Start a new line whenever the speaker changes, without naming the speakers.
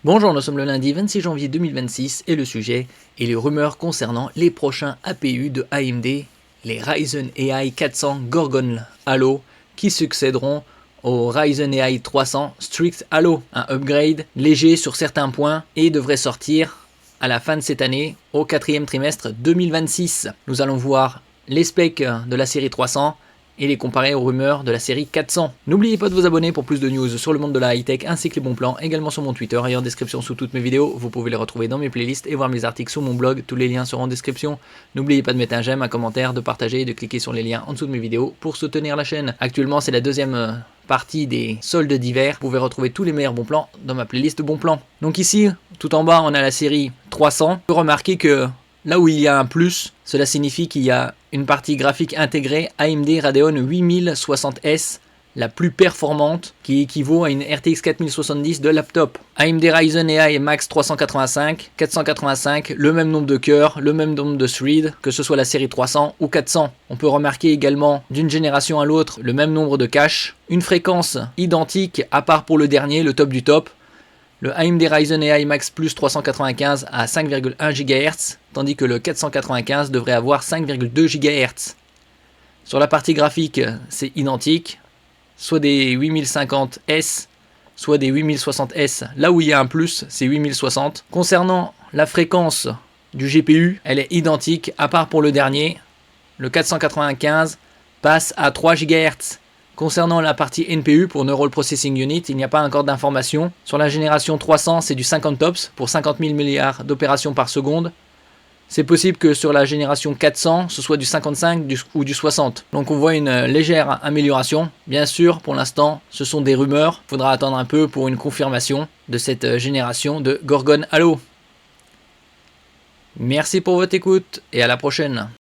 Bonjour, nous sommes le lundi 26 janvier 2026 et le sujet est les rumeurs concernant les prochains APU de AMD, les Ryzen AI 400 Gorgon Halo qui succéderont au Ryzen AI 300 Strix Halo, un upgrade léger sur certains points et devrait sortir à la fin de cette année au quatrième trimestre 2026. Nous allons voir les specs de la série 300 et les comparer aux rumeurs de la série 400. N'oubliez pas de vous abonner pour plus de news sur le monde de la high-tech ainsi que les bons plans, également sur mon Twitter et en description sous toutes mes vidéos. Vous pouvez les retrouver dans mes playlists et voir mes articles sur mon blog, tous les liens seront en description. N'oubliez pas de mettre un j'aime, un commentaire, de partager et de cliquer sur les liens en dessous de mes vidéos pour soutenir la chaîne. Actuellement c'est la deuxième partie des soldes d'hiver. Vous pouvez retrouver tous les meilleurs bons plans dans ma playlist bons plans. Donc ici, tout en bas on a la série 300. On peut remarquer que là où il y a un plus, cela signifie qu'il y a une partie graphique intégrée AMD Radeon 8060S, la plus performante, qui équivaut à une RTX 4070 de laptop. AMD Ryzen AI Max 385, 485, le même nombre de cœurs, le même nombre de threads, que ce soit la série 300 ou 400. On peut remarquer également d'une génération à l'autre le même nombre de caches, une fréquence identique à part pour le dernier, le top du top. Le AMD Ryzen AI Max Plus 395 à 5,1 GHz, tandis que le 495 devrait avoir 5,2 GHz. Sur la partie graphique, c'est identique, soit des 8050S, soit des 8060S. Là où il y a un plus, c'est 8060. Concernant la fréquence du GPU, elle est identique, à part pour le dernier. Le 495 passe à 3 GHz. Concernant la partie NPU pour Neural Processing Unit, il n'y a pas encore d'informations. Sur la génération 300, c'est du 50 TOPS pour 50 000 milliards d'opérations par seconde. C'est possible que sur la génération 400, ce soit du 55 ou du 60. Donc on voit une légère amélioration. Bien sûr, pour l'instant, ce sont des rumeurs. Il faudra attendre un peu pour une confirmation de cette génération de Gorgon Halo. Merci pour votre écoute et à la prochaine.